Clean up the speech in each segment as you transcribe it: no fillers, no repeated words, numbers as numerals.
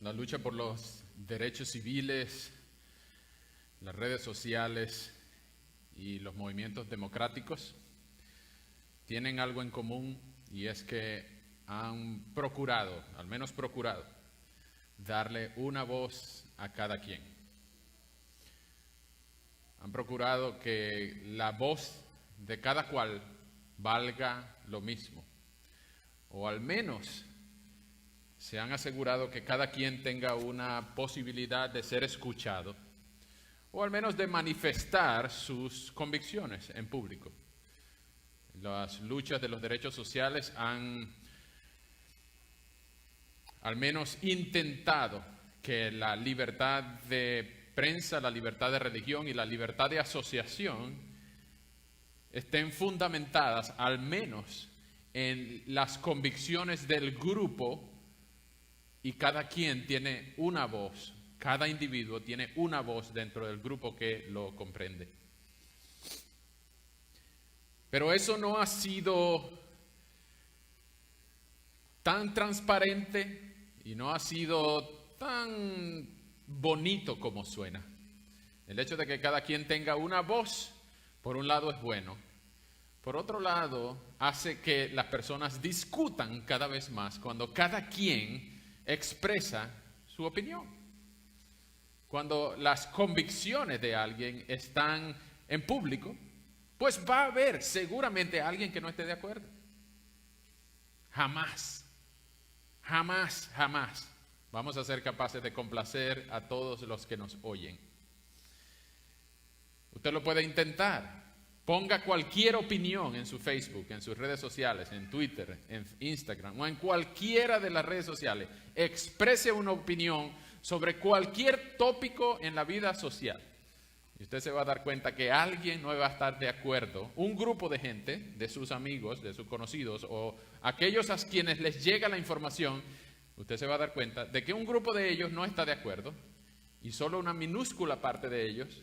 La lucha por los derechos civiles, las redes sociales y los movimientos democráticos tienen algo en común, y es que han procurado, al menos procurado, darle una voz a cada quien. Han procurado que la voz de cada cual valga lo mismo, o al menos se han asegurado que cada quien tenga una posibilidad de ser escuchado, o al menos de manifestar sus convicciones en público. Las luchas de los derechos sociales han al menos intentado que la libertad de prensa, la libertad de religión y la libertad de asociación estén fundamentadas al menos en las convicciones del grupo, y cada quien tiene una voz, cada individuo tiene una voz dentro del grupo que lo comprende. Pero eso no ha sido tan transparente y no ha sido tan bonito como suena. El hecho de que cada quien tenga una voz, por un lado es bueno. Por otro lado, hace que las personas discutan cada vez más cuando cada quien expresa su opinión. Cuando las convicciones de alguien están en público, pues va a haber seguramente alguien que no esté de acuerdo. Jamás vamos a ser capaces de complacer a todos los que nos oyen. Usted lo puede intentar. Ponga cualquier opinión en su Facebook, en sus redes sociales, en Twitter, en Instagram o en cualquiera de las redes sociales. Exprese una opinión sobre cualquier tópico en la vida social. Y usted se va a dar cuenta que alguien no va a estar de acuerdo. Un grupo de gente, de sus amigos, de sus conocidos o aquellos a quienes les llega la información, usted se va a dar cuenta de que un grupo de ellos no está de acuerdo y solo una minúscula parte de ellos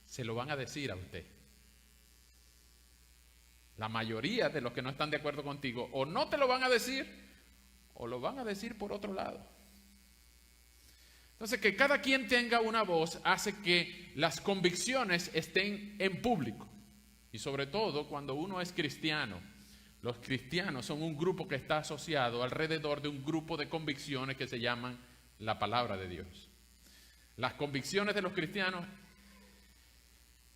se lo van a decir a usted. La mayoría de los que no están de acuerdo contigo o no te lo van a decir o lo van a decir por otro lado. Entonces, que cada quien tenga una voz hace que las convicciones estén en público. Y sobre todo cuando uno es cristiano. Los cristianos son un grupo que está asociado alrededor de un grupo de convicciones que se llaman la palabra de Dios. Las convicciones de los cristianos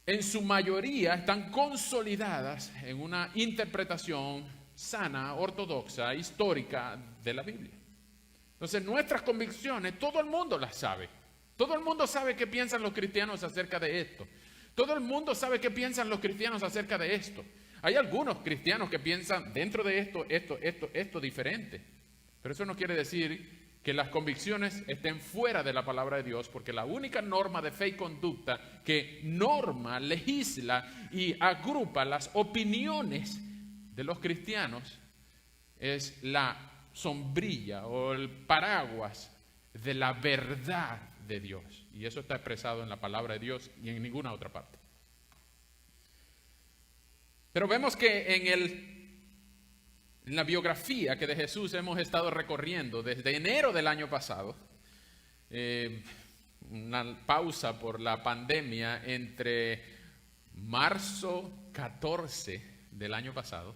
en su mayoría están consolidadas en una interpretación sana, ortodoxa, histórica de la Biblia. Entonces, nuestras convicciones, todo el mundo las sabe. Todo el mundo sabe qué piensan los cristianos acerca de esto. Todo el mundo sabe qué piensan los cristianos acerca de esto. Hay algunos cristianos que piensan dentro de esto diferente. Pero eso no quiere decir que las convicciones estén fuera de la palabra de Dios, porque la única norma de fe y conducta que norma, legisla y agrupa las opiniones de los cristianos es la sombrilla o el paraguas de la verdad de Dios. Y eso está expresado en la palabra de Dios y en ninguna otra parte. Pero vemos que en la biografía que de Jesús hemos estado recorriendo desde enero del año pasado, una pausa por la pandemia entre marzo 14 del año pasado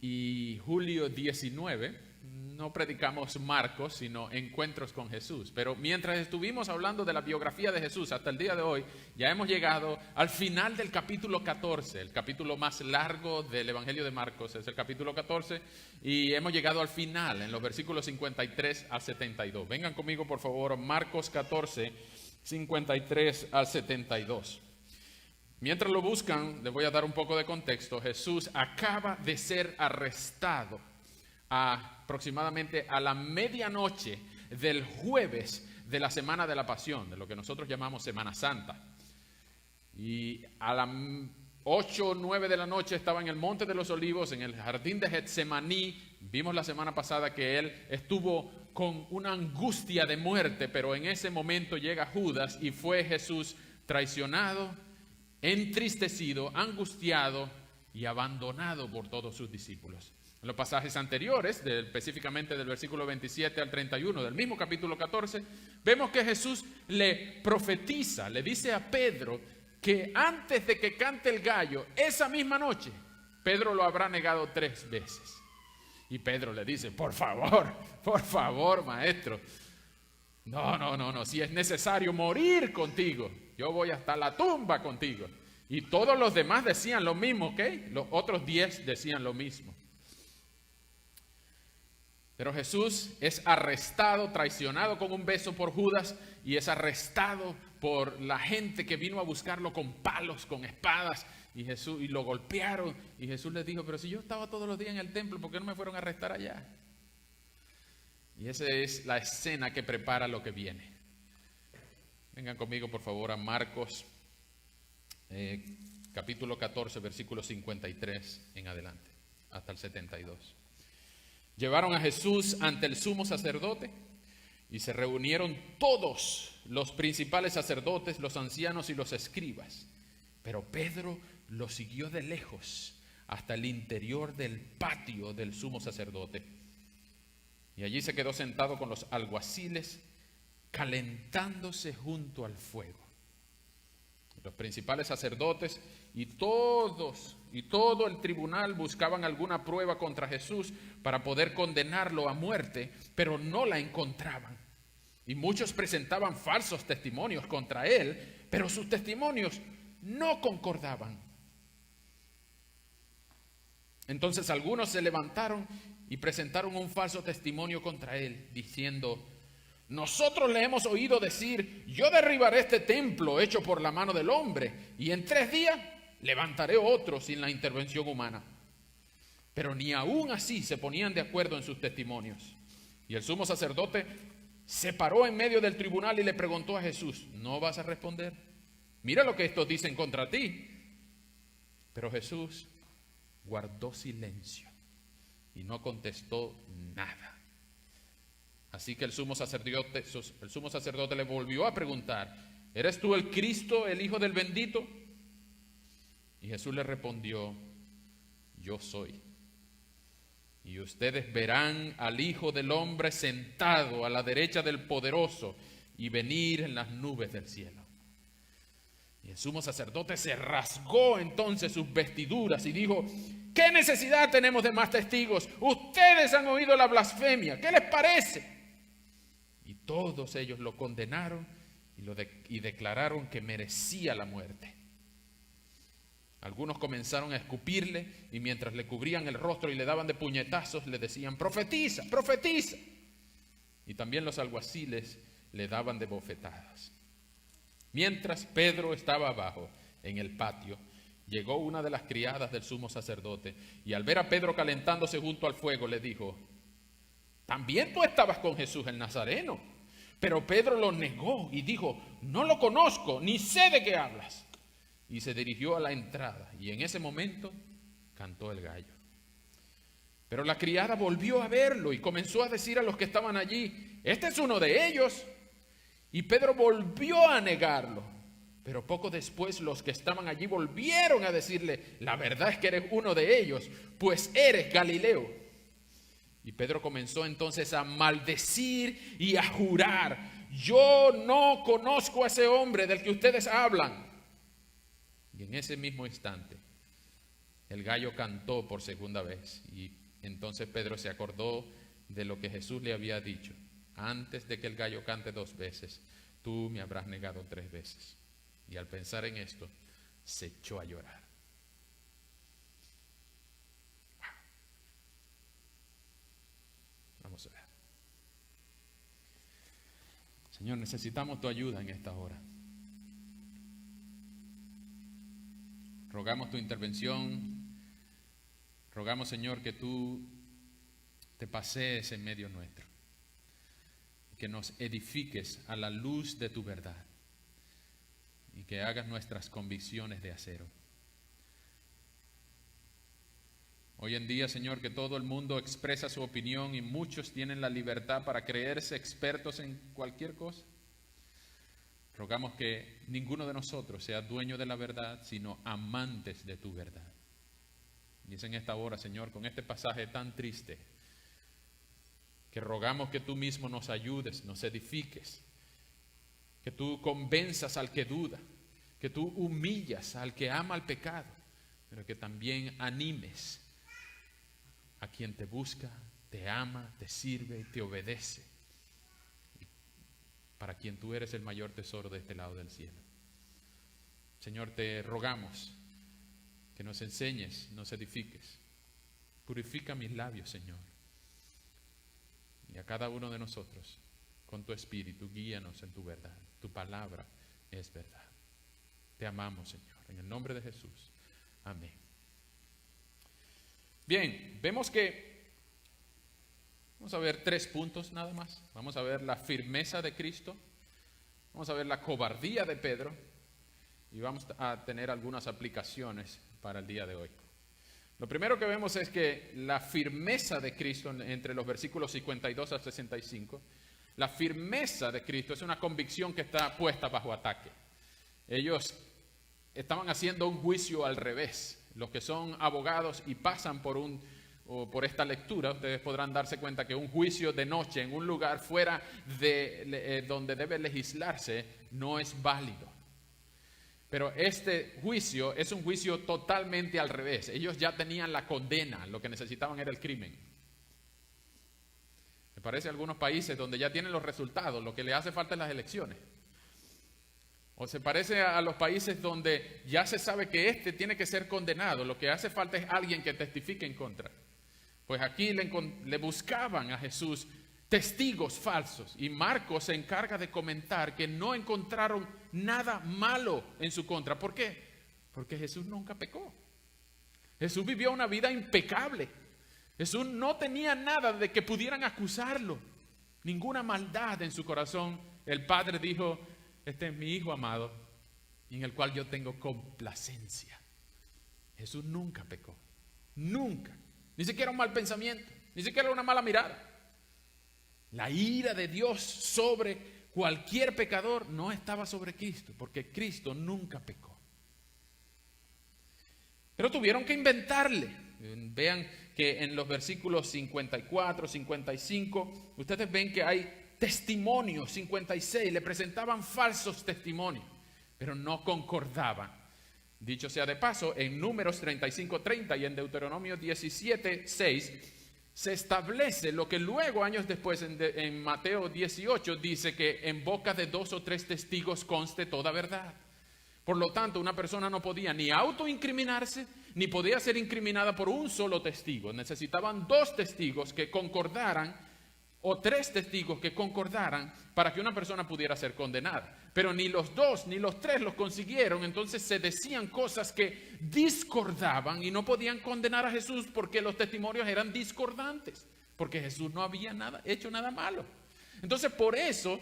y julio 19, no predicamos Marcos, sino encuentros con Jesús. Pero mientras estuvimos hablando de la biografía de Jesús hasta el día de hoy, ya hemos llegado al final del capítulo 14, el capítulo más largo del Evangelio de Marcos, es el capítulo 14, y hemos llegado al final, en los versículos 53 al 72. Vengan conmigo, por favor, Marcos 14, 53 al 72. Mientras lo buscan, les voy a dar un poco de contexto. Jesús acaba de ser arrestado aproximadamente a la medianoche del jueves de la semana de la Pasión, de lo que nosotros llamamos Semana Santa. Y a las 8 o 9 de la noche estaba en el Monte de los Olivos, en el jardín de Getsemaní. Vimos la semana pasada que él estuvo con una angustia de muerte, pero en ese momento llega Judas y fue Jesús traicionado, entristecido, angustiado y abandonado por todos sus discípulos. En los pasajes anteriores, específicamente del versículo 27 al 31 del mismo capítulo 14, vemos que Jesús le profetiza, le dice a Pedro que antes de que cante el gallo, esa misma noche, Pedro lo habrá negado 3 veces. Y Pedro le dice, por favor, maestro, no, si es necesario morir contigo, yo voy hasta la tumba contigo. Y todos los demás decían lo mismo, ¿ok? Los otros 10 decían lo mismo. Pero Jesús es arrestado, traicionado con un beso por Judas, y es arrestado por la gente que vino a buscarlo con palos, con espadas, y lo golpearon. Y Jesús les dijo, pero si yo estaba todos los días en el templo, ¿por qué no me fueron a arrestar allá? Y esa es la escena que prepara lo que viene. Vengan conmigo, por favor, a Marcos, capítulo 14, versículo 53 en adelante, hasta el 72. Llevaron a Jesús ante el sumo sacerdote y se reunieron todos los principales sacerdotes, los ancianos y los escribas. Pero Pedro lo siguió de lejos hasta el interior del patio del sumo sacerdote. Y allí se quedó sentado con los alguaciles, calentándose junto al fuego. Los principales sacerdotes y todo el tribunal buscaban alguna prueba contra Jesús para poder condenarlo a muerte, pero no la encontraban. Y muchos presentaban falsos testimonios contra él, pero sus testimonios no concordaban. Entonces algunos se levantaron y presentaron un falso testimonio contra él, diciendo: nosotros le hemos oído decir, yo derribaré este templo hecho por la mano del hombre, y en 3 días levantaré otro sin la intervención humana. Pero ni aún así se ponían de acuerdo en sus testimonios. Y el sumo sacerdote se paró en medio del tribunal y le preguntó a Jesús: ¿no vas a responder? Mira lo que estos dicen contra ti. Pero Jesús guardó silencio y no contestó nada. Así que el sumo sacerdote le volvió a preguntar: ¿eres tú el Cristo, el Hijo del bendito? Y Jesús le respondió: yo soy. Y ustedes verán al Hijo del Hombre sentado a la derecha del Poderoso y venir en las nubes del cielo. Y el sumo sacerdote se rasgó entonces sus vestiduras y dijo: ¿qué necesidad tenemos de más testigos? Ustedes han oído la blasfemia. ¿Qué les parece? Y todos ellos lo condenaron y declararon que merecía la muerte. Algunos comenzaron a escupirle y mientras le cubrían el rostro y le daban de puñetazos, le decían: profetiza, profetiza. Y también los alguaciles le daban de bofetadas. Mientras Pedro estaba abajo en el patio, llegó una de las criadas del sumo sacerdote y al ver a Pedro calentándose junto al fuego le dijo: también tú estabas con Jesús el Nazareno. Pero Pedro lo negó y dijo: no lo conozco, ni sé de qué hablas. Y se dirigió a la entrada y en ese momento cantó el gallo. Pero la criada volvió a verlo y comenzó a decir a los que estaban allí: este es uno de ellos. Y Pedro volvió a negarlo. Pero poco después los que estaban allí volvieron a decirle: la verdad es que eres uno de ellos, pues eres Galileo. Y Pedro comenzó entonces a maldecir y a jurar: yo no conozco a ese hombre del que ustedes hablan. Y en ese mismo instante el gallo cantó por segunda vez. Y entonces Pedro se acordó de lo que Jesús le había dicho: antes de que el gallo cante 2 veces, tú me habrás negado 3 veces. Y al pensar en esto, se echó a llorar. Vamos a ver. Señor, necesitamos tu ayuda en esta hora. Rogamos tu intervención. Rogamos, Señor, que tú te pasees en medio nuestro. Que nos edifiques a la luz de tu verdad. Y que hagas nuestras convicciones de acero. Hoy en día, Señor, que todo el mundo expresa su opinión y muchos tienen la libertad para creerse expertos en cualquier cosa. Rogamos que ninguno de nosotros sea dueño de la verdad, sino amantes de tu verdad. Y es en esta hora, Señor, con este pasaje tan triste, que rogamos que tú mismo nos ayudes, nos edifiques, que tú convenzas al que duda, que tú humillas al que ama el pecado, pero que también animes a quien te busca, te ama, te sirve y te obedece, para quien tú eres el mayor tesoro de este lado del cielo. Señor, te rogamos que nos enseñes, nos edifiques. Purifica mis labios, Señor. Y a cada uno de nosotros, con tu espíritu, guíanos en tu verdad. Tu palabra es verdad. Te amamos, Señor, en el nombre de Jesús. Amén. Bien, vemos que vamos a ver 3 puntos nada más. Vamos a ver la firmeza de Cristo, vamos a ver la cobardía de Pedro y vamos a tener algunas aplicaciones para el día de hoy. Lo primero que vemos es que la firmeza de Cristo, entre los versículos 52 al 65, la firmeza de Cristo es una convicción que está puesta bajo ataque. Ellos estaban haciendo un juicio al revés. Los que son abogados y pasan por esta lectura, ustedes podrán darse cuenta que un juicio de noche en un lugar fuera de donde debe legislarse no es válido. Pero este juicio es un juicio totalmente al revés. Ellos ya tenían la condena, lo que necesitaban era el crimen. Me parece algunos países donde ya tienen los resultados, lo que le hace falta es las elecciones. O se parece a los países donde ya se sabe que tiene que ser condenado, lo que hace falta es alguien que testifique en contra. Pues aquí le buscaban a Jesús testigos falsos, y Marcos se encarga de comentar que no encontraron nada malo en su contra. ¿Por qué? Porque Jesús nunca pecó. Jesús vivió una vida impecable. Jesús no tenía nada de que pudieran acusarlo, ninguna maldad en su corazón. El Padre dijo: este es mi Hijo amado, en el cual yo tengo complacencia. Jesús nunca pecó, nunca, ni siquiera un mal pensamiento, ni siquiera una mala mirada. La ira de Dios sobre cualquier pecador no estaba sobre Cristo, porque Cristo nunca pecó. Pero tuvieron que inventarle. Vean que en los versículos 54, 55, ustedes ven que hay testimonios. 56, le presentaban falsos testimonios, pero no concordaban. Dicho sea de paso, en Números 35:30 y en Deuteronomio 17:6 se establece lo que luego, años después, en Mateo 18 dice que en boca de 2 o 3 testigos conste toda verdad. Por lo tanto, una persona no podía ni autoincriminarse, ni podía ser incriminada por un solo testigo. Necesitaban 2 testigos que concordaran, o 3 testigos que concordaran, para que una persona pudiera ser condenada. Pero ni los 2 ni los 3 los consiguieron. Entonces se decían cosas que discordaban y no podían condenar a Jesús porque los testimonios eran discordantes, porque Jesús no había hecho nada malo. Entonces por eso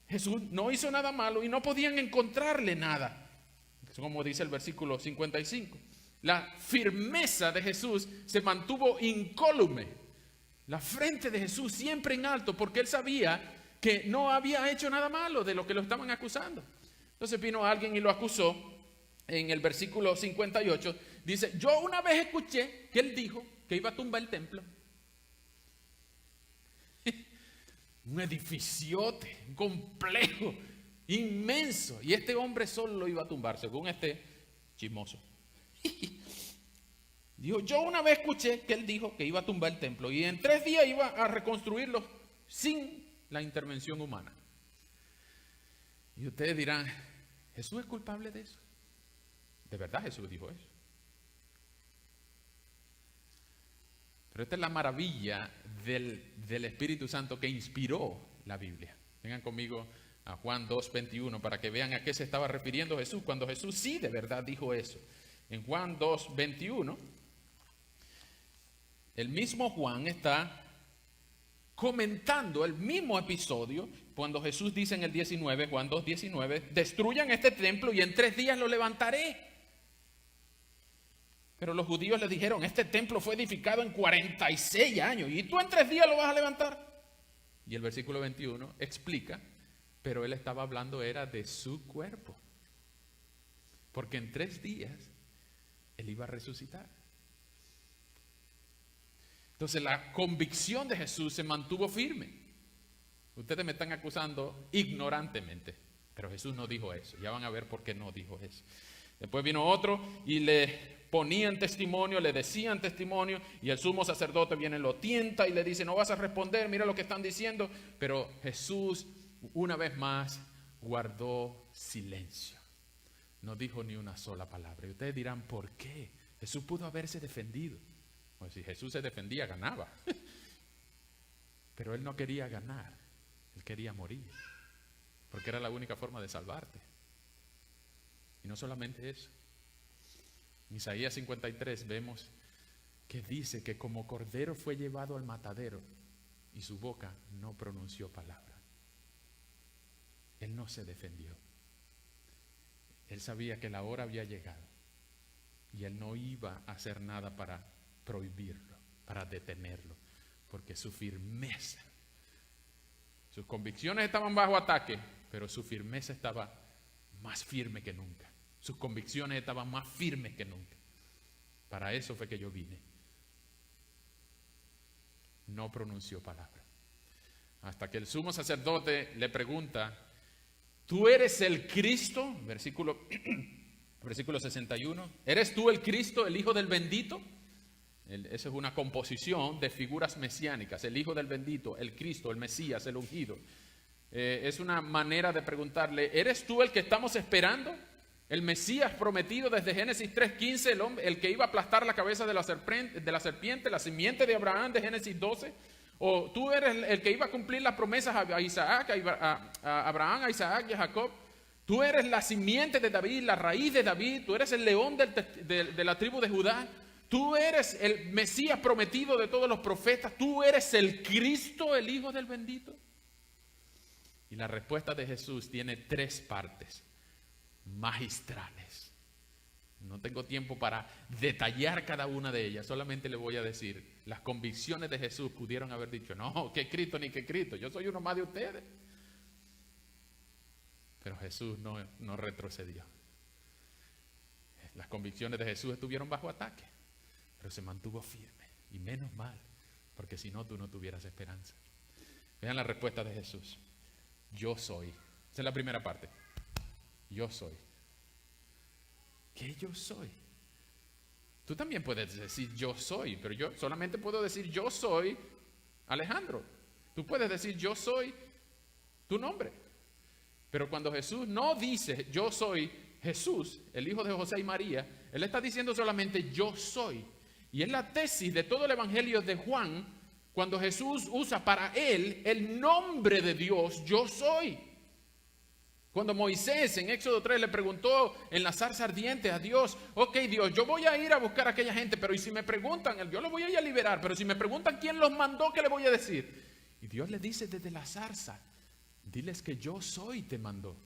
Jesús no hizo nada malo y no podían encontrarle nada. Como dice el versículo 55, la firmeza de Jesús se mantuvo incólume. La frente de Jesús siempre en alto, porque él sabía que no había hecho nada malo de lo que lo estaban acusando. Entonces vino alguien y lo acusó. En el versículo 58 dice: yo una vez escuché que él dijo que iba a tumbar el templo. Un edificiote, un complejo inmenso, y este hombre solo lo iba a tumbar, según este chismoso. Dijo: yo una vez escuché que él dijo que iba a tumbar el templo y en 3 días iba a reconstruirlo sin la intervención humana. Y ustedes dirán: ¿Jesús es culpable de eso? ¿De verdad Jesús dijo eso? Pero esta es la maravilla del Espíritu Santo que inspiró la Biblia. Vengan conmigo a Juan 2:21 para que vean a qué se estaba refiriendo Jesús cuando Jesús sí de verdad dijo eso. En Juan 2:21, el mismo Juan está comentando el mismo episodio cuando Jesús dice en el 19, Juan 2:19, destruyan este templo y en 3 días lo levantaré. Pero los judíos le dijeron: este templo fue edificado en 46 años y tú en 3 días lo vas a levantar. Y el versículo 21 explica: pero él estaba hablando era de su cuerpo, porque en 3 días él iba a resucitar. Entonces la convicción de Jesús se mantuvo firme. Ustedes me están acusando ignorantemente, pero Jesús no dijo eso. Ya van a ver por qué no dijo eso. Después vino otro y le ponían testimonio, le decían testimonio, y el sumo sacerdote viene, lo tienta y le dice, no vas a responder, mira lo que están diciendo. Pero Jesús, una vez más, guardó silencio. No dijo ni una sola palabra. Y ustedes dirán, ¿por qué? Jesús pudo haberse defendido. Pues si Jesús se defendía, ganaba. Pero él no quería ganar, él quería morir, porque era la única forma de salvarte. Y no solamente eso. En Isaías 53 vemos que dice que como cordero fue llevado al matadero y su boca no pronunció palabra. Él no se defendió. Él sabía que la hora había llegado y él no iba a hacer nada para prohibirlo, para detenerlo, porque su firmeza, sus convicciones estaban bajo ataque, pero su firmeza estaba más firme que nunca. Sus convicciones estaban más firmes que nunca. Para eso fue que yo vine. No pronunció palabra. Hasta que el sumo sacerdote le pregunta, ¿tú eres el Cristo? Versículo 61. ¿Eres tú el Cristo, el Hijo del Bendito? Esa es una composición de figuras mesiánicas. El Hijo del Bendito, el Cristo, el Mesías, el ungido. Es una manera de preguntarle, ¿eres tú el que estamos esperando? El Mesías prometido desde Génesis 3:15, el que iba a aplastar la cabeza de la serpiente, la simiente de Abraham de Génesis 12. ¿O tú eres el que iba a cumplir las promesas a Isaac, a Abraham, a Isaac y a Jacob? Tú eres la simiente de David, la raíz de David. Tú eres el león de la tribu de Judá. Tú eres el Mesías prometido de todos los profetas. Tú eres el Cristo, el Hijo del Bendito. Y la respuesta de Jesús tiene 3 partes magistrales. No tengo tiempo para detallar cada una de ellas. Solamente le voy a decir, las convicciones de Jesús pudieron haber dicho, no, que Cristo ni que Cristo. Yo soy uno más de ustedes. Pero Jesús no retrocedió. Las convicciones de Jesús estuvieron bajo ataque, pero se mantuvo firme. Y menos mal, porque si no, tú no tuvieras esperanza. Vean la respuesta de Jesús. Yo soy. Esa es la primera parte. Yo soy. ¿Qué yo soy? Tú también puedes decir yo soy, pero yo solamente puedo decir yo soy Alejandro. Tú puedes decir yo soy tu nombre. Pero cuando Jesús no dice yo soy Jesús, el hijo de José y María, Él está diciendo solamente yo soy. Y es la tesis de todo el Evangelio de Juan, cuando Jesús usa para Él el nombre de Dios, yo soy. Cuando Moisés en Éxodo 3 le preguntó en la zarza ardiente a Dios, ok Dios, yo voy a ir a buscar a aquella gente, pero y si me preguntan, yo los voy a ir a liberar, pero si me preguntan quién los mandó, ¿qué le voy a decir? Y Dios le dice desde la zarza, diles que yo soy te mandó.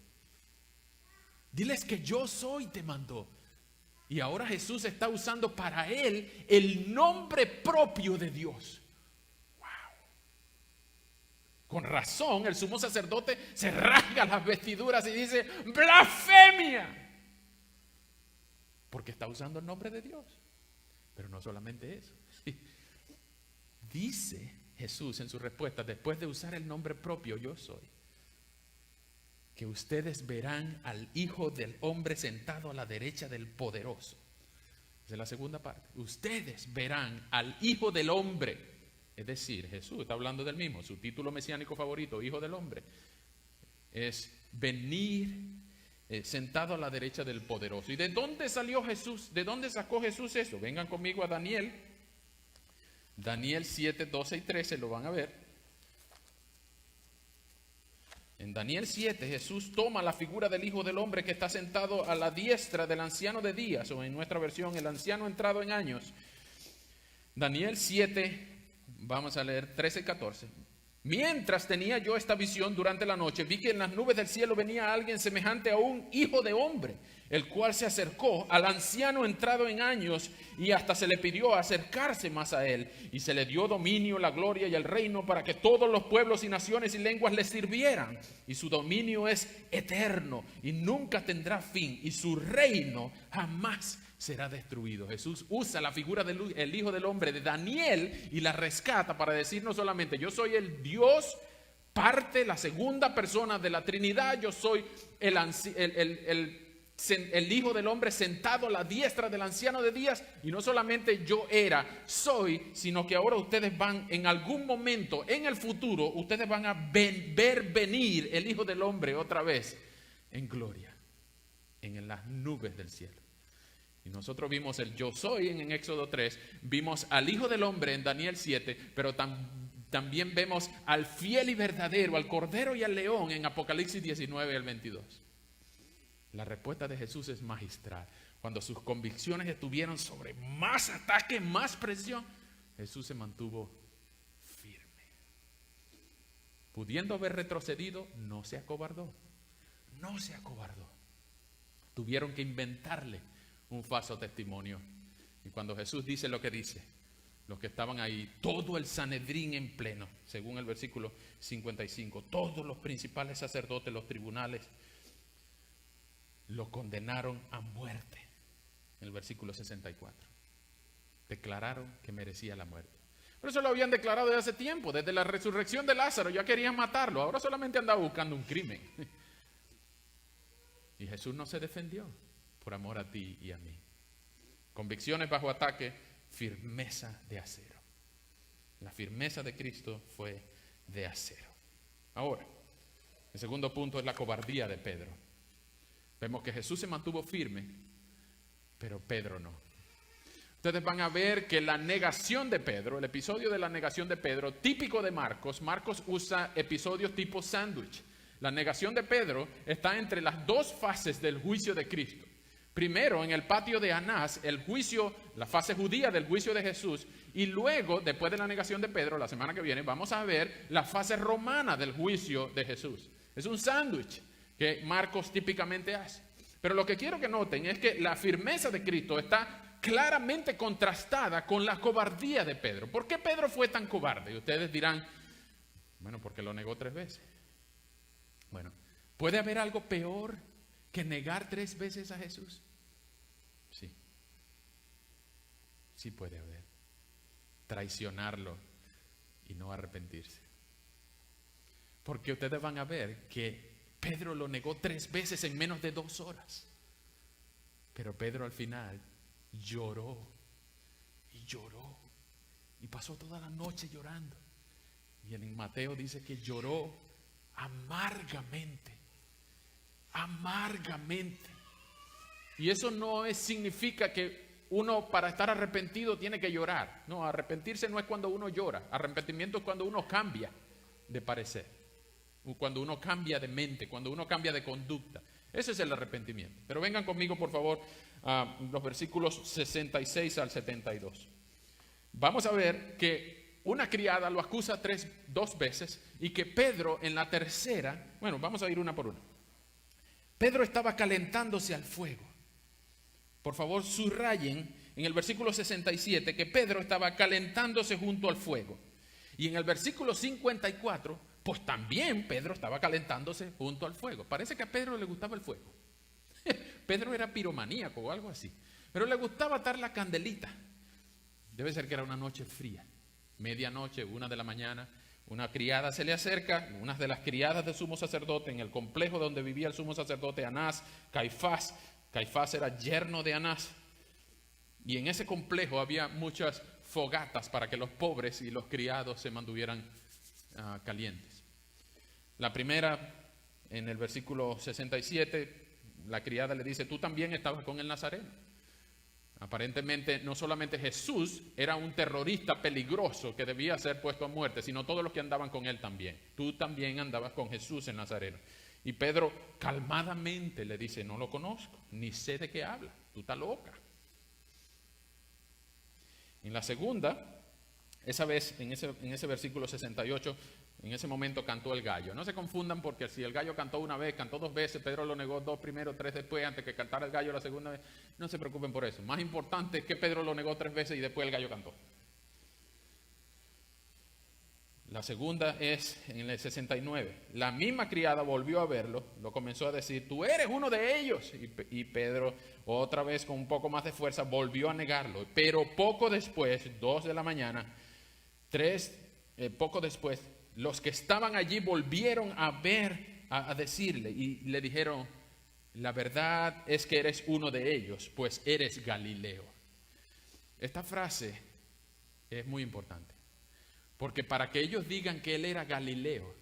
Diles que yo soy te mandó. Y ahora Jesús está usando para Él el nombre propio de Dios. Con razón, el sumo sacerdote se rasga las vestiduras y dice, ¡blasfemia! Porque está usando el nombre de Dios. Pero no solamente eso. Dice Jesús en su respuesta, después de usar el nombre propio, yo soy, que ustedes verán al Hijo del Hombre sentado a la derecha del Poderoso. Esa es la segunda parte. Ustedes verán al Hijo del Hombre. Es decir, Jesús está hablando del mismo. Su título mesiánico favorito, Hijo del Hombre, es venir sentado a la derecha del Poderoso. ¿Y de dónde salió Jesús? ¿De dónde sacó Jesús eso? Vengan conmigo a Daniel. Daniel 7, 12 y 13 lo van a ver. En Daniel 7 Jesús toma la figura del Hijo del Hombre que está sentado a la diestra del anciano de días, o en nuestra versión, el anciano entrado en años. Daniel 7, vamos a leer 13 y 14. Mientras tenía yo esta visión durante la noche, vi que en las nubes del cielo venía alguien semejante a un hijo de hombre, el cual se acercó al anciano entrado en años y hasta se le pidió acercarse más a él. Y se le dio dominio, la gloria y el reino para que todos los pueblos y naciones y lenguas le sirvieran. Y su dominio es eterno y nunca tendrá fin, y su reino jamás será destruido. Jesús usa la figura del Hijo del Hombre, de Daniel, y la rescata para decir no solamente yo soy el Dios, la segunda persona de la Trinidad, yo soy el Hijo del Hombre sentado a la diestra del Anciano de Días, y no solamente soy, sino que ahora ustedes van, en algún momento, en el futuro, ustedes van a ver venir el Hijo del Hombre otra vez en gloria, en las nubes del cielo. Y nosotros vimos el yo soy en Éxodo 3, vimos al Hijo del Hombre en Daniel 7, pero también vemos al fiel y verdadero, al Cordero y al León en Apocalipsis 19 al 22. La respuesta de Jesús es magistral. Cuando sus convicciones estuvieron sobre más ataque, más presión, Jesús se mantuvo firme. Pudiendo haber retrocedido, no se acobardó. No se acobardó. Tuvieron que inventarle un falso testimonio. Y cuando Jesús dice lo que dice, los que estaban ahí, todo el Sanedrín en pleno, según el versículo 55, todos los principales sacerdotes, los tribunales, lo condenaron a muerte. En el versículo 64 declararon que merecía la muerte. Pero eso lo habían declarado desde hace tiempo, desde la resurrección de Lázaro. Ya querían matarlo, ahora solamente andaba buscando un crimen. Y Jesús no se defendió por amor a ti y a mí. Convicciones bajo ataque, firmeza de acero. La firmeza de Cristo fue de acero. Ahora, el segundo punto es la cobardía de Pedro. Vemos que Jesús se mantuvo firme, pero Pedro no. Ustedes van a ver que la negación de Pedro, el episodio de la negación de Pedro, típico de Marcos usa episodios tipo sándwich. La negación de Pedro está entre las dos fases del juicio de Cristo. Primero, en el patio de Anás, el juicio, la fase judía del juicio de Jesús, y luego, después de la negación de Pedro, la semana que viene, vamos a ver la fase romana del juicio de Jesús. Es un sándwich que Marcos típicamente hace. Pero lo que quiero que noten es que la firmeza de Cristo está claramente contrastada con la cobardía de Pedro. ¿Por qué Pedro fue tan cobarde? Y ustedes dirán, bueno, porque lo negó 3 veces. Bueno, ¿puede haber algo peor que negar 3 veces a Jesús? Sí. Sí puede haber. Traicionarlo y no arrepentirse. Porque ustedes van a ver que Pedro lo negó 3 veces en menos de 2 horas. Pero Pedro al final lloró y lloró y pasó toda la noche llorando. Y en Mateo dice que lloró amargamente. Amargamente. Y eso no significa que uno para estar arrepentido tiene que llorar. No, arrepentirse no es cuando uno llora. Arrepentimiento es cuando uno cambia de parecer, cuando uno cambia de mente, cuando uno cambia de conducta. Ese es el arrepentimiento. Pero vengan conmigo por favor a los versículos 66 al 72. Vamos a ver que una criada lo acusa 2 veces y que Pedro en la tercera, bueno, vamos a ir una por una. Pedro estaba calentándose al fuego. Por favor, subrayen en el versículo 67 que Pedro estaba calentándose junto al fuego. Y en el versículo 54, pues también Pedro estaba calentándose junto al fuego. Parece que a Pedro le gustaba el fuego. Pedro era piromaníaco o algo así. Pero le gustaba atar la candelita. Debe ser que era una noche fría. Medianoche, 1 de la mañana. Una criada se le acerca, una de las criadas del sumo sacerdote, en el complejo donde vivía el sumo sacerdote Anás, Caifás. Caifás era yerno de Anás. Y en ese complejo había muchas fogatas para que los pobres y los criados se mantuvieran calientes. La primera, en el versículo 67, la criada le dice, tú también estabas con el Nazareno. Aparentemente no solamente Jesús era un terrorista peligroso que debía ser puesto a muerte, sino todos los que andaban con él también. Tú también andabas con Jesús el Nazareno. Y Pedro calmadamente le dice, no lo conozco, ni sé de qué habla, tú estás loca. En la segunda, esa vez, en ese versículo 68, en ese momento cantó el gallo. No se confundan porque si el gallo cantó una vez, cantó 2 veces, Pedro lo negó 2 primero, 3 después, antes que cantara el gallo la segunda vez. No se preocupen por eso. Más importante es que Pedro lo negó 3 veces y después el gallo cantó. La segunda es en el 69. La misma criada volvió a verlo, lo comenzó a decir, tú eres uno de ellos. Y Pedro, otra vez con un poco más de fuerza, volvió a negarlo. Pero poco después, 2 de la mañana, poco después, los que estaban allí volvieron a decirle y le dijeron, la verdad es que eres uno de ellos, pues eres Galileo. Esta frase es muy importante. Porque para que ellos digan que él era Galileo,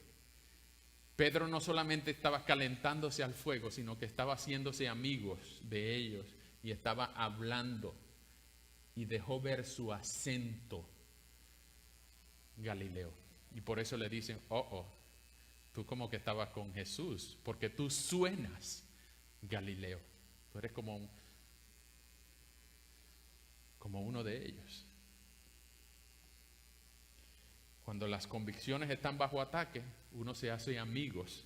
Pedro no solamente estaba calentándose al fuego, sino que estaba haciéndose amigos de ellos y estaba hablando y dejó ver su acento Galileo. Y por eso le dicen, tú como que estabas con Jesús, porque tú suenas Galileo. Tú eres como uno de ellos. Cuando las convicciones están bajo ataque, uno se hace amigos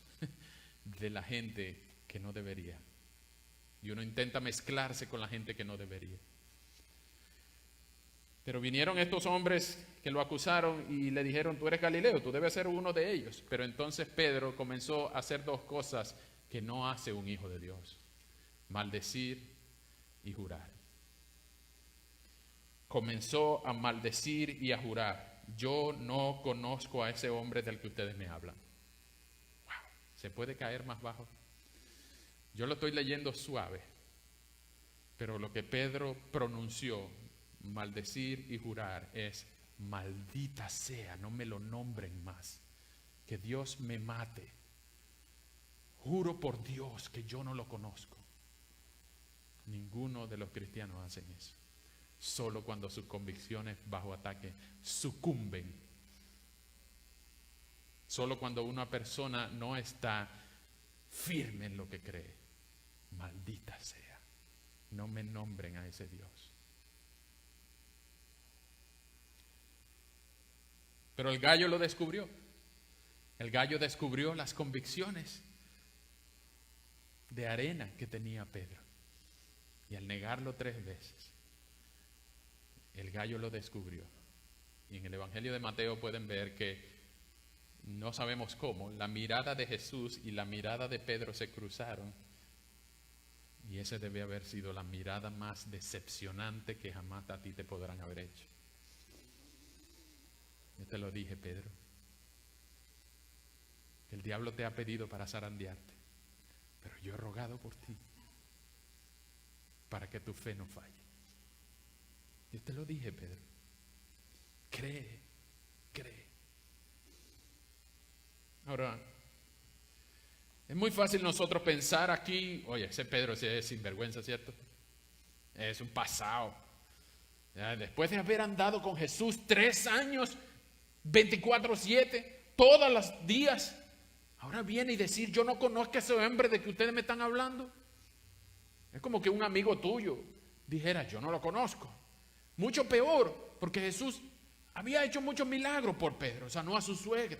de la gente que no debería. Y uno intenta mezclarse con la gente que no debería. Pero vinieron estos hombres que lo acusaron y le dijeron, tú eres Galileo, tú debes ser uno de ellos. Pero entonces Pedro comenzó a hacer 2 cosas que no hace un hijo de Dios: maldecir y jurar. Comenzó a maldecir y a jurar. Yo no conozco a ese hombre del que ustedes me hablan. Wow, ¿se puede caer más bajo? Yo lo estoy leyendo suave, pero lo que Pedro pronunció, maldecir y jurar, es maldita sea, no me lo nombren más, que Dios me mate. Juro por Dios que yo no lo conozco. Ninguno de los cristianos hacen eso. Solo cuando sus convicciones bajo ataque sucumben. Solo cuando una persona no está firme en lo que cree. Maldita sea, no me nombren a ese Dios. Pero el gallo lo descubrió. El gallo descubrió las convicciones de arena que tenía Pedro. Y al negarlo 3 veces, el gallo lo descubrió. Y en el Evangelio de Mateo pueden ver que no sabemos cómo, la mirada de Jesús y la mirada de Pedro se cruzaron. Y esa debe haber sido la mirada más decepcionante que jamás a ti te podrán haber hecho. Yo te lo dije, Pedro. Que el diablo te ha pedido para zarandearte. Pero yo he rogado por ti, para que tu fe no falle. Yo te lo dije, Pedro. Cree. Ahora, es muy fácil nosotros pensar aquí, oye, ese Pedro es sinvergüenza, ¿cierto? Es un pasado. Ya, después de haber andado con Jesús 3 años, 24/7, todos los días, ahora viene y decir, yo no conozco a ese hombre de que ustedes me están hablando. Es como que un amigo tuyo dijera, yo no lo conozco. Mucho peor, porque Jesús había hecho muchos milagros por Pedro. Sanó a su suegra,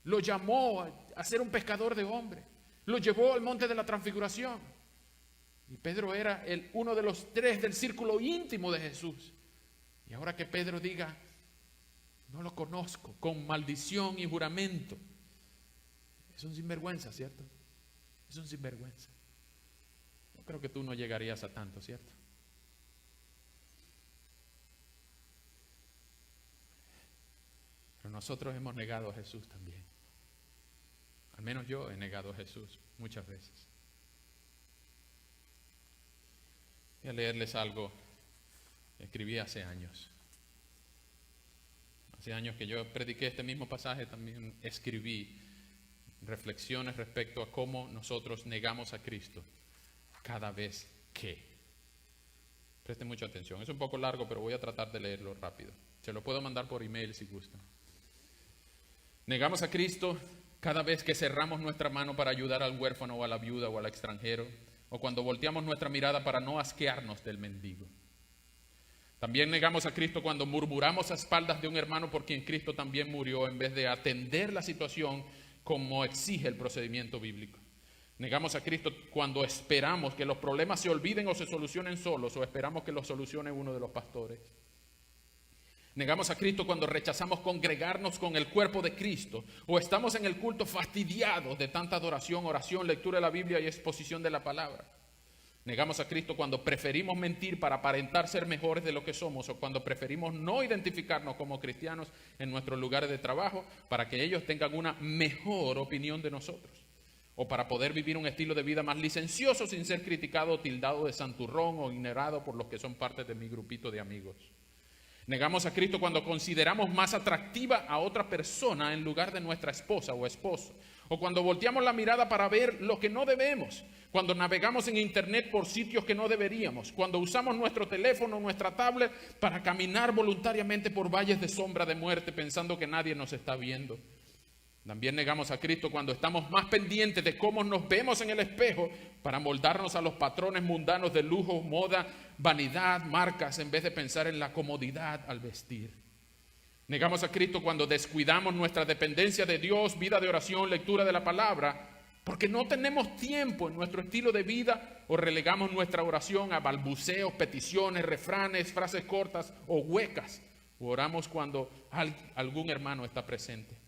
lo llamó a ser un pescador de hombres, lo llevó al monte de la transfiguración. Y Pedro era uno de los 3 del círculo íntimo de Jesús. Y ahora que Pedro diga, no lo conozco, con maldición y juramento, es un sinvergüenza, ¿cierto? Es un sinvergüenza. Yo creo que tú no llegarías a tanto, ¿cierto? Pero nosotros hemos negado a Jesús también. Al menos yo he negado a Jesús muchas veces. Voy a leerles algo que escribí hace años. Hace años que yo prediqué este mismo pasaje, también escribí reflexiones respecto a cómo nosotros negamos a Cristo cada vez que. Presten mucha atención. Es un poco largo, pero voy a tratar de leerlo rápido. Se lo puedo mandar por email si gustan. Negamos a Cristo cada vez que cerramos nuestra mano para ayudar al huérfano o a la viuda o al extranjero, o cuando volteamos nuestra mirada para no asquearnos del mendigo. También negamos a Cristo cuando murmuramos a espaldas de un hermano por quien Cristo también murió, en vez de atender la situación como exige el procedimiento bíblico. Negamos a Cristo cuando esperamos que los problemas se olviden o se solucionen solos, o esperamos que los solucione uno de los pastores. Negamos a Cristo cuando rechazamos congregarnos con el cuerpo de Cristo o estamos en el culto fastidiados de tanta adoración, oración, lectura de la Biblia y exposición de la palabra. Negamos a Cristo cuando preferimos mentir para aparentar ser mejores de lo que somos o cuando preferimos no identificarnos como cristianos en nuestros lugares de trabajo para que ellos tengan una mejor opinión de nosotros o para poder vivir un estilo de vida más licencioso sin ser criticado o tildado de santurrón o ignorado por los que son parte de mi grupito de amigos. Negamos a Cristo cuando consideramos más atractiva a otra persona en lugar de nuestra esposa o esposo. O cuando volteamos la mirada para ver lo que no debemos. Cuando navegamos en internet por sitios que no deberíamos. Cuando usamos nuestro teléfono o nuestra tablet para caminar voluntariamente por valles de sombra de muerte pensando que nadie nos está viendo. También negamos a Cristo cuando estamos más pendientes de cómo nos vemos en el espejo para moldarnos a los patrones mundanos de lujo, moda, vanidad, marcas, en vez de pensar en la comodidad al vestir. Negamos a Cristo cuando descuidamos nuestra dependencia de Dios, vida de oración, lectura de la palabra, porque no tenemos tiempo en nuestro estilo de vida o relegamos nuestra oración a balbuceos, peticiones, refranes, frases cortas o huecas, o oramos cuando algún hermano está presente.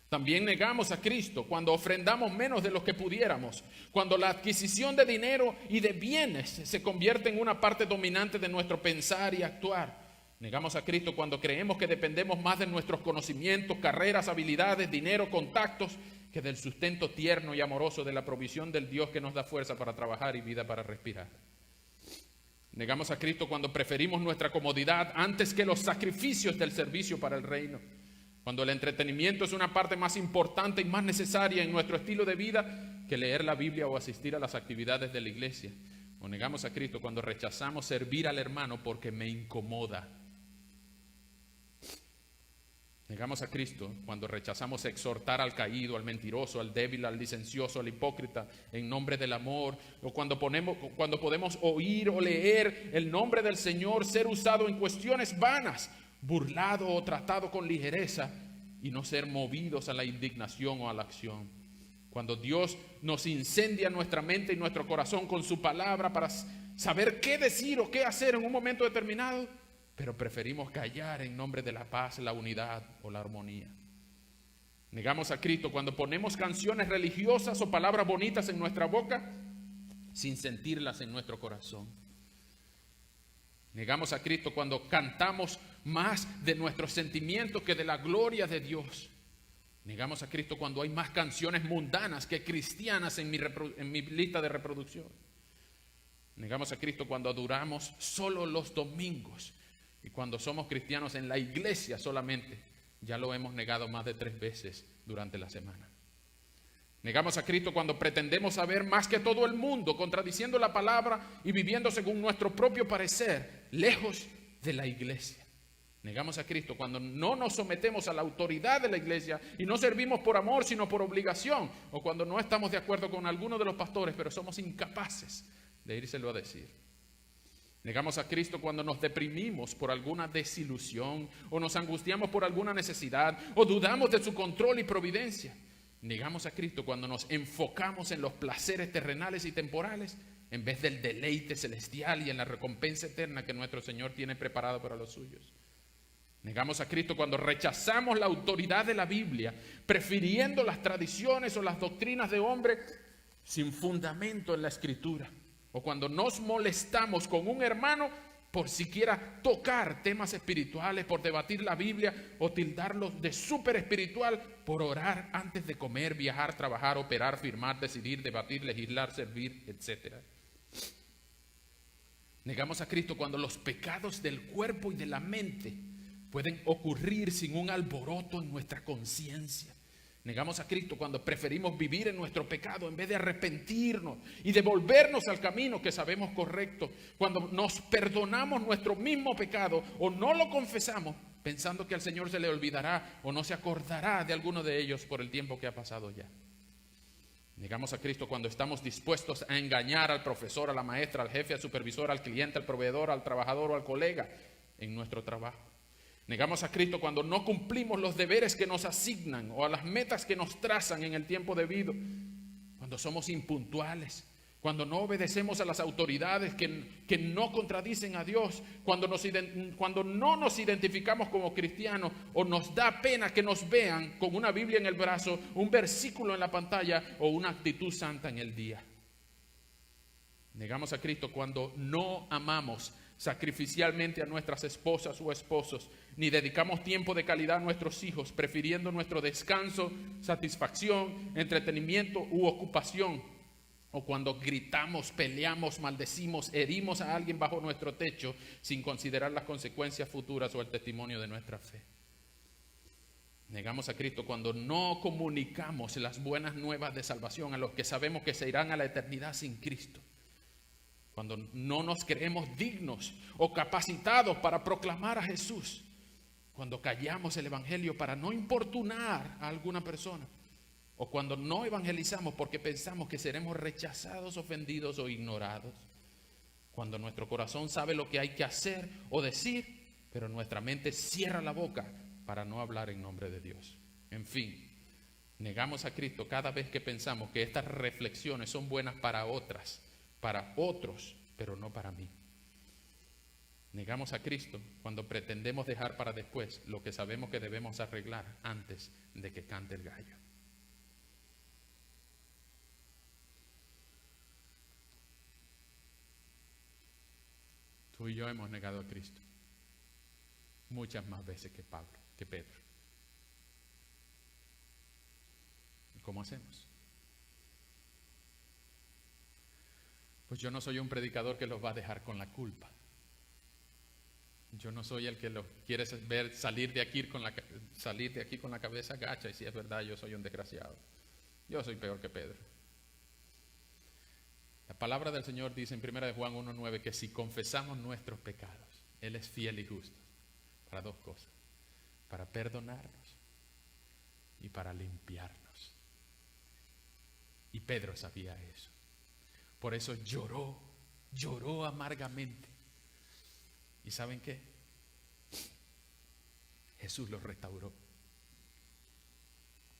También negamos a Cristo cuando ofrendamos menos de lo que pudiéramos, cuando la adquisición de dinero y de bienes se convierte en una parte dominante de nuestro pensar y actuar. Negamos a Cristo cuando creemos que dependemos más de nuestros conocimientos, carreras, habilidades, dinero, contactos, que del sustento tierno y amoroso de la provisión del Dios que nos da fuerza para trabajar y vida para respirar. Negamos a Cristo cuando preferimos nuestra comodidad antes que los sacrificios del servicio para el reino. Cuando el entretenimiento es una parte más importante y más necesaria en nuestro estilo de vida que leer la Biblia o asistir a las actividades de la iglesia. O negamos a Cristo cuando rechazamos servir al hermano porque me incomoda. Negamos a Cristo cuando rechazamos exhortar al caído, al mentiroso, al débil, al licencioso, al hipócrita en nombre del amor. O cuando podemos oír o leer el nombre del Señor ser usado en cuestiones vanas, burlado o tratado con ligereza y no ser movidos a la indignación o a la acción. Cuando Dios nos incendia nuestra mente y nuestro corazón con su palabra para saber qué decir o qué hacer en un momento determinado, pero preferimos callar en nombre de la paz, la unidad o la armonía. Negamos a Cristo cuando ponemos canciones religiosas o palabras bonitas en nuestra boca sin sentirlas en nuestro corazón. Negamos a Cristo cuando cantamos más de nuestros sentimientos que de la gloria de Dios. Negamos a Cristo cuando hay más canciones mundanas que cristianas en mi lista de reproducción. Negamos a Cristo cuando adoramos solo los domingos y cuando somos cristianos en la iglesia solamente. Ya lo hemos negado más de 3 veces durante la semana. Negamos a Cristo cuando pretendemos saber más que todo el mundo, contradiciendo la palabra y viviendo según nuestro propio parecer, lejos de la iglesia. Negamos a Cristo cuando no nos sometemos a la autoridad de la iglesia y no servimos por amor, sino por obligación, o cuando no estamos de acuerdo con alguno de los pastores, pero somos incapaces de írselo a decir. Negamos a Cristo cuando nos deprimimos por alguna desilusión, o nos angustiamos por alguna necesidad, o dudamos de su control y providencia. Negamos a Cristo cuando nos enfocamos en los placeres terrenales y temporales en vez del deleite celestial y en la recompensa eterna que nuestro Señor tiene preparado para los suyos. Negamos a Cristo cuando rechazamos la autoridad de la Biblia, prefiriendo las tradiciones o las doctrinas de hombre sin fundamento en la Escritura. O cuando nos molestamos con un hermano por siquiera tocar temas espirituales, por debatir la Biblia o tildarlo de súper espiritual, por orar antes de comer, viajar, trabajar, operar, firmar, decidir, debatir, legislar, servir, etc. Negamos a Cristo cuando los pecados del cuerpo y de la mente pueden ocurrir sin un alboroto en nuestra conciencia. Negamos a Cristo cuando preferimos vivir en nuestro pecado en vez de arrepentirnos y de volvernos al camino que sabemos correcto. Cuando nos perdonamos nuestro mismo pecado o no lo confesamos pensando que al Señor se le olvidará o no se acordará de alguno de ellos por el tiempo que ha pasado ya. Negamos a Cristo cuando estamos dispuestos a engañar al profesor, a la maestra, al jefe, al supervisor, al cliente, al proveedor, al trabajador o al colega en nuestro trabajo. Negamos a Cristo cuando no cumplimos los deberes que nos asignan o a las metas que nos trazan en el tiempo debido, cuando somos impuntuales, cuando no obedecemos a las autoridades que no contradicen a Dios, cuando no nos identificamos como cristianos o nos da pena que nos vean con una Biblia en el brazo, un versículo en la pantalla o una actitud santa en el día. Negamos a Cristo cuando no amamos sacrificialmente a nuestras esposas o esposos, ni dedicamos tiempo de calidad a nuestros hijos, prefiriendo nuestro descanso, satisfacción, entretenimiento u ocupación. O cuando gritamos, peleamos, maldecimos, herimos a alguien bajo nuestro techo sin considerar las consecuencias futuras o el testimonio de nuestra fe. Negamos a Cristo cuando no comunicamos las buenas nuevas de salvación a los que sabemos que se irán a la eternidad sin Cristo. Cuando no nos creemos dignos o capacitados para proclamar a Jesús. Cuando callamos el evangelio para no importunar a alguna persona. O cuando no evangelizamos porque pensamos que seremos rechazados, ofendidos o ignorados. Cuando nuestro corazón sabe lo que hay que hacer o decir, pero nuestra mente cierra la boca para no hablar en nombre de Dios. En fin, negamos a Cristo cada vez que pensamos que estas reflexiones son buenas para otras, para otros, pero no para mí. Negamos a Cristo cuando pretendemos dejar para después lo que sabemos que debemos arreglar antes de que cante el gallo. Tú y yo hemos negado a Cristo muchas más veces que Pedro. ¿Y cómo hacemos? Pues yo no soy un predicador que los va a dejar con la culpa. Yo no soy el que los quiere ver salir de aquí con la cabeza gacha, y si es verdad, yo soy un desgraciado. Yo soy peor que Pedro. La palabra del Señor dice en 1 Juan 1:9 que si confesamos nuestros pecados, Él es fiel y justo para dos cosas: para perdonarnos y para limpiarnos. Y Pedro sabía eso. Por eso lloró amargamente. ¿Y saben qué? Jesús los restauró.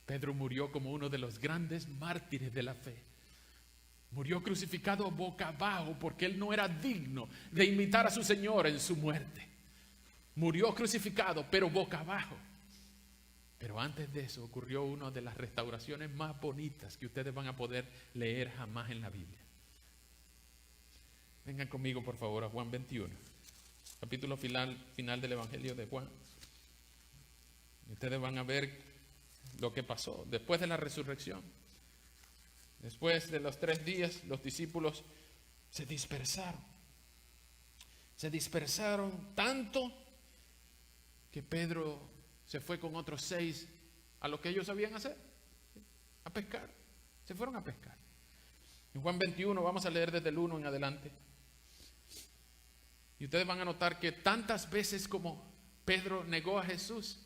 Pedro murió como uno de los grandes mártires de la fe. Murió crucificado boca abajo porque él no era digno de imitar a su Señor en su muerte. Murió crucificado, pero boca abajo. Pero antes de eso ocurrió una de las restauraciones más bonitas que ustedes van a poder leer jamás en la Biblia. Vengan conmigo, por favor, a Juan 21, capítulo final del Evangelio de Juan. Ustedes van a ver lo que pasó después de la resurrección. Después de los 3 días, los discípulos se dispersaron. Se dispersaron tanto que Pedro se fue con otros 6 a lo que ellos sabían hacer, a pescar. Se fueron a pescar. En Juan 21, vamos a leer desde el 1 en adelante. Y ustedes van a notar que tantas veces como Pedro negó a Jesús,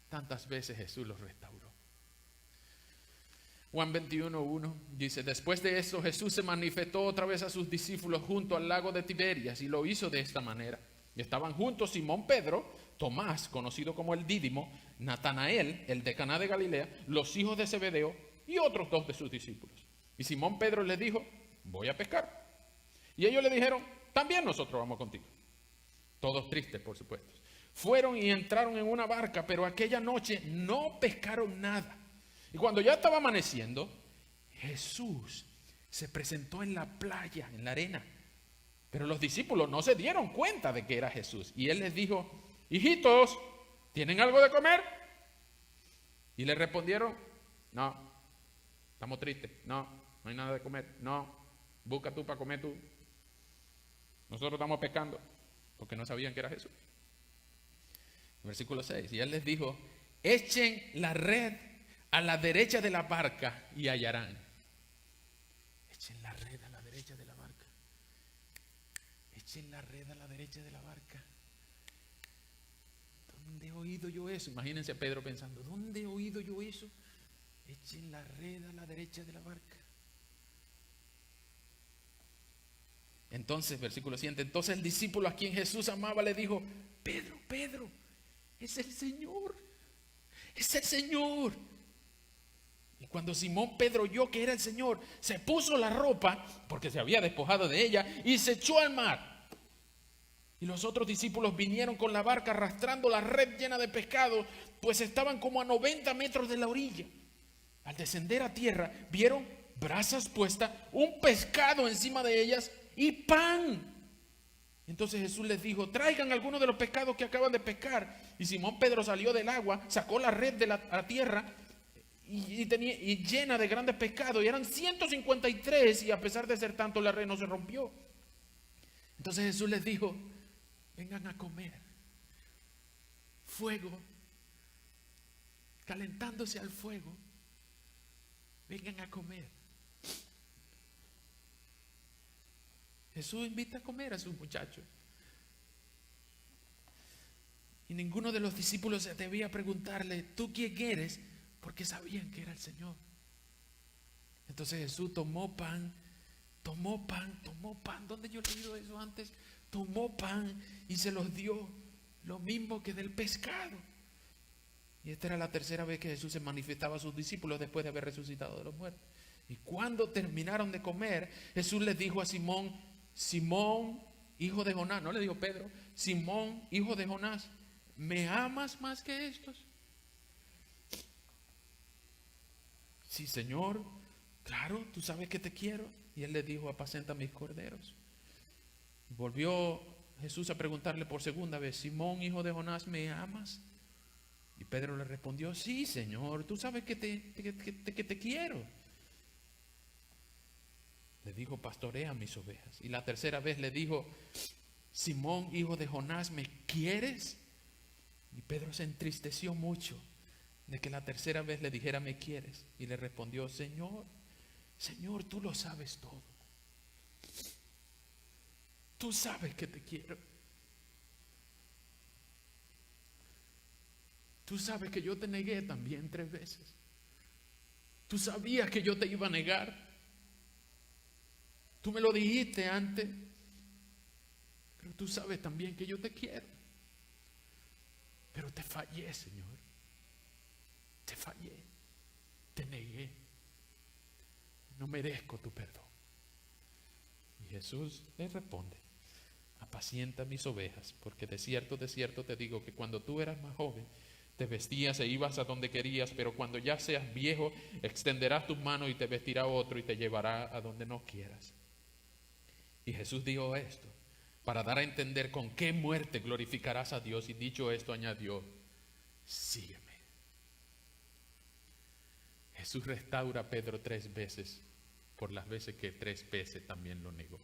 tantas veces Jesús los restauró. Juan 21:1 dice: después de esto Jesús se manifestó otra vez a sus discípulos junto al lago de Tiberias, y lo hizo de esta manera. Y estaban juntos Simón Pedro, Tomás, conocido como el Dídimo, Natanael, el de Caná de Galilea, los hijos de Zebedeo y otros 2 de sus discípulos. Y Simón Pedro les dijo: voy a pescar. Y ellos le dijeron: también nosotros vamos contigo. Todos tristes, por supuesto. Fueron y entraron en una barca, pero aquella noche no pescaron nada. Y cuando ya estaba amaneciendo, Jesús se presentó en la playa, en la arena. Pero los discípulos no se dieron cuenta de que era Jesús. Y él les dijo: hijitos, ¿tienen algo de comer? Y le respondieron: no, estamos tristes. No hay nada de comer. No, busca tú para comer tú. Nosotros estamos pescando. Porque no sabían que era Jesús. Versículo 6. Y él les dijo: echen la red a la derecha de la barca y hallarán. Echen la red a la derecha de la barca. Echen la red a la derecha de la barca. ¿Dónde he oído yo eso? Imagínense a Pedro pensando: ¿dónde he oído yo eso? Echen la red a la derecha de la barca. Entonces, versículo 7, entonces el discípulo a quien Jesús amaba le dijo: Pedro, es el Señor. Es el Señor. Y cuando Simón Pedro oyó que era el Señor, se puso la ropa, porque se había despojado de ella, y se echó al mar. Y los otros discípulos vinieron con la barca arrastrando la red llena de pescado, pues estaban como a 90 metros de la orilla. Al descender a tierra, vieron brasas puestas, un pescado encima de ellas y pan. Entonces Jesús les dijo: traigan algunos de los pescados que acaban de pescar. Y Simón Pedro salió del agua, sacó la red de la tierra y llena de grandes pescados, y eran 153, y a pesar de ser tanto, la red no se rompió. Entonces Jesús les dijo: vengan a comer. Fuego, calentándose al fuego. Vengan a comer. Jesús invita a comer a sus muchachos. Y ninguno de los discípulos se atrevía a preguntarle: ¿tú quién eres? Porque sabían que era el Señor. Entonces Jesús tomó pan. ¿Dónde yo he leído eso antes? Tomó pan y se los dio, lo mismo que del pescado. Y esta era la tercera vez que Jesús se manifestaba a sus discípulos después de haber resucitado de los muertos. Y cuando terminaron de comer, Jesús les dijo a Simón: Simón, hijo de Jonás, no le dijo Pedro, Simón, hijo de Jonás, ¿me amas más que estos? Sí, Señor, claro, tú sabes que te quiero. Y él le dijo: apacenta mis corderos. Volvió Jesús a preguntarle por segunda vez: Simón, hijo de Jonás, ¿me amas? Y Pedro le respondió: sí, Señor, tú sabes que te quiero. Le dijo: pastorea mis ovejas. Y la tercera vez le dijo: Simón, hijo de Jonás, ¿me quieres? Y Pedro se entristeció mucho de que la tercera vez le dijera: ¿me quieres? Y le respondió: Señor, tú lo sabes todo. Tú sabes que te quiero. Tú sabes que yo te negué también 3 veces. Tú sabías que yo te iba a negar. Tú me lo dijiste antes. Pero tú sabes también que yo te quiero. Pero te fallé, Señor. Te fallé. Te negué. No merezco tu perdón. Y Jesús le responde: apacienta mis ovejas, porque de cierto te digo que cuando tú eras más joven, te vestías e ibas a donde querías, pero cuando ya seas viejo, extenderás tus manos y te vestirá otro y te llevará a donde no quieras. Y Jesús dijo esto para dar a entender con qué muerte glorificarás a Dios, y dicho esto añadió: sígueme. Jesús restaura a Pedro 3 veces por las veces que 3 veces también lo negó.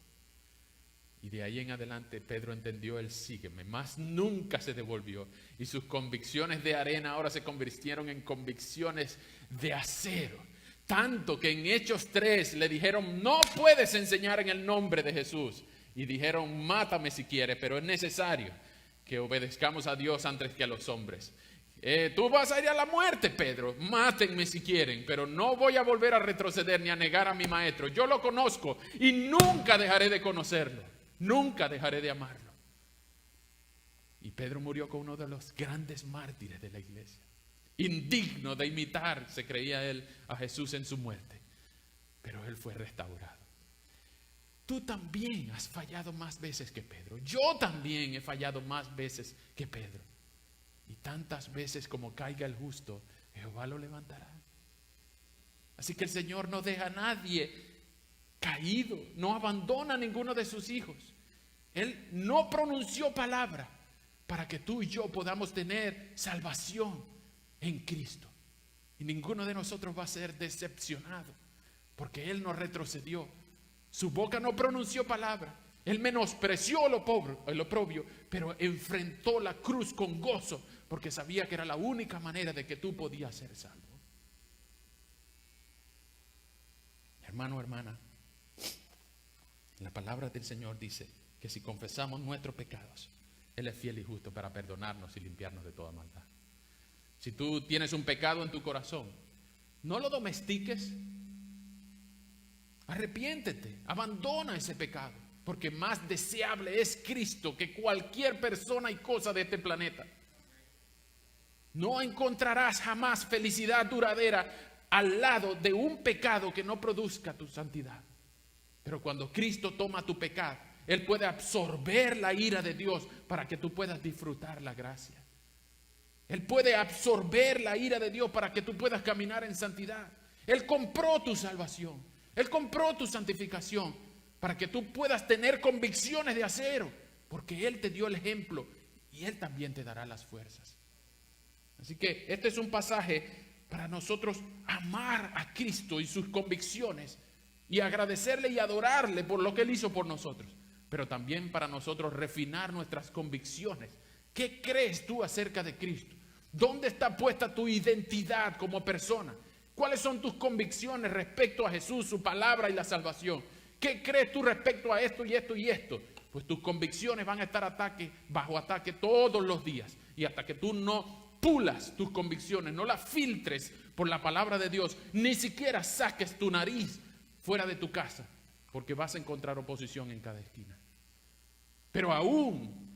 Y de ahí en adelante Pedro entendió el sígueme, más nunca se devolvió. Y sus convicciones de arena ahora se convirtieron en convicciones de acero. Tanto que en Hechos 3 le dijeron: no puedes enseñar en el nombre de Jesús. Y dijeron: mátame si quieres, pero es necesario que obedezcamos a Dios antes que a los hombres. Tú vas a ir a la muerte, Pedro. Mátenme si quieren, pero no voy a volver a retroceder ni a negar a mi maestro. Yo lo conozco y nunca dejaré de conocerlo. Nunca dejaré de amarlo. Y Pedro murió con uno de los grandes mártires de la iglesia. Indigno de imitar, se creía él, a Jesús en su muerte. Pero él fue restaurado. Tú también has fallado más veces que Pedro. Yo también he fallado más veces que Pedro. Y tantas veces como caiga el justo, Jehová lo levantará. Así que el Señor no deja a nadie caído, no abandona a ninguno de sus hijos. Él no pronunció palabra para que tú y yo podamos tener salvación en Cristo. Y ninguno de nosotros va a ser decepcionado, porque Él no retrocedió. Su boca no pronunció palabra. Él menospreció lo oprobio, pero enfrentó la cruz con gozo, porque sabía que era la única manera de que tú podías ser salvo. Hermano, hermana, la palabra del Señor dice que si confesamos nuestros pecados, Él es fiel y justo para perdonarnos y limpiarnos de toda maldad. Si tú tienes un pecado en tu corazón, no lo domestiques. Arrepiéntete, abandona ese pecado, porque más deseable es Cristo que cualquier persona y cosa de este planeta. No encontrarás jamás felicidad duradera al lado de un pecado que no produzca tu santidad. Pero cuando Cristo toma tu pecado, Él puede absorber la ira de Dios para que tú puedas disfrutar la gracia. Él puede absorber la ira de Dios para que tú puedas caminar en santidad. Él compró tu salvación. Él compró tu santificación para que tú puedas tener convicciones de acero, porque Él te dio el ejemplo y Él también te dará las fuerzas. Así que este es un pasaje para nosotros amar a Cristo y sus convicciones y agradecerle y adorarle por lo que Él hizo por nosotros, pero también para nosotros refinar nuestras convicciones. ¿Qué crees tú acerca de Cristo? ¿Dónde está puesta tu identidad como persona? ¿Cuáles son tus convicciones respecto a Jesús, su palabra y la salvación? ¿Qué crees tú respecto a esto y esto y esto? Pues tus convicciones van a estar bajo ataque todos los días. Y hasta que tú no pulas tus convicciones, no las filtres por la palabra de Dios, ni siquiera saques tu nariz fuera de tu casa, porque vas a encontrar oposición en cada esquina. Pero aún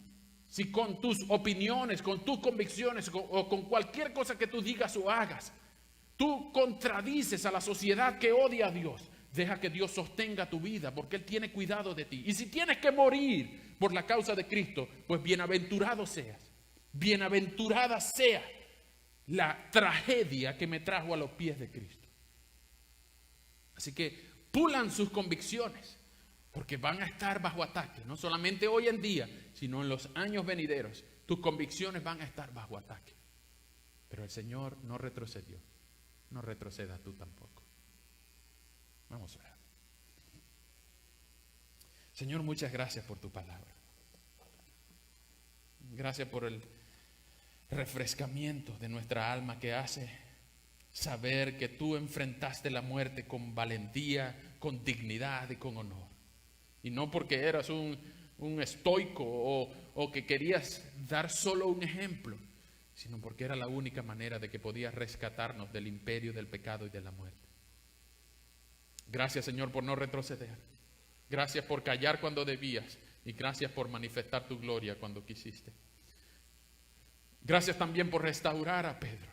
si con tus opiniones, con tus convicciones o con cualquier cosa que tú digas o hagas, tú contradices a la sociedad que odia a Dios, deja que Dios sostenga tu vida, porque Él tiene cuidado de ti. Y si tienes que morir por la causa de Cristo, pues bienaventurado seas, bienaventurada sea la tragedia que me trajo a los pies de Cristo. Así que pulan sus convicciones, porque van a estar bajo ataque, no solamente hoy en día, sino en los años venideros. Tus convicciones van a estar bajo ataque. Pero el Señor no retrocedió. No retrocedas tú tampoco. Vamos a orar. Señor, muchas gracias por tu palabra. Gracias por el refrescamiento de nuestra alma que hace saber que tú enfrentaste la muerte con valentía, con dignidad y con honor. Y no porque eras un estoico o que querías dar solo un ejemplo, sino porque era la única manera de que podías rescatarnos del imperio del pecado y de la muerte. Gracias, Señor, por no retroceder. Gracias por callar cuando debías y gracias por manifestar tu gloria cuando quisiste. Gracias también por restaurar a Pedro.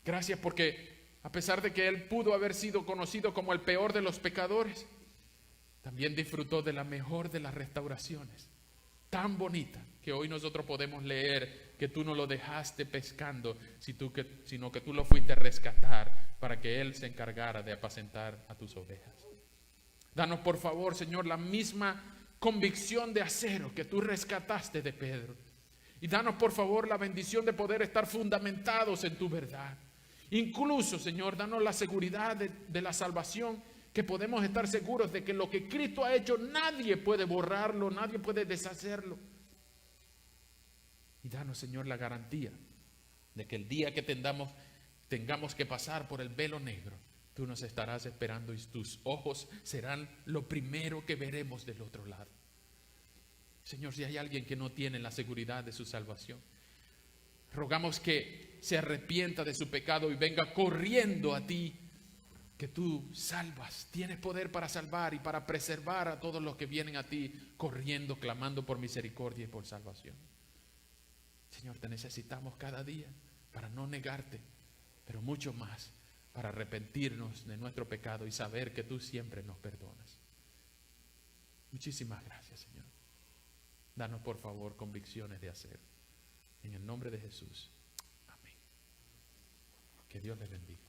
Gracias porque a pesar de que él pudo haber sido conocido como el peor de los pecadores, también disfrutó de la mejor de las restauraciones, tan bonita que hoy nosotros podemos leer que tú no lo dejaste pescando, sino que tú lo fuiste a rescatar para que Él se encargara de apacentar a tus ovejas. Danos por favor, Señor, la misma convicción de acero que tú rescataste de Pedro. Y danos por favor la bendición de poder estar fundamentados en tu verdad. Incluso, Señor, danos la seguridad de la salvación, que podemos estar seguros de que lo que Cristo ha hecho nadie puede borrarlo, nadie puede deshacerlo. Y danos, Señor, la garantía de que el día que tengamos que pasar por el velo negro, tú nos estarás esperando y tus ojos serán lo primero que veremos del otro lado. Señor, si hay alguien que no tiene la seguridad de su salvación, rogamos que se arrepienta de su pecado y venga corriendo a ti, que tú salvas, tienes poder para salvar y para preservar a todos los que vienen a ti corriendo, clamando por misericordia y por salvación. Señor, te necesitamos cada día para no negarte, pero mucho más para arrepentirnos de nuestro pecado y saber que tú siempre nos perdonas. Muchísimas gracias, Señor. Danos por favor convicciones de hacer. En el nombre de Jesús. Amén. Que Dios les bendiga.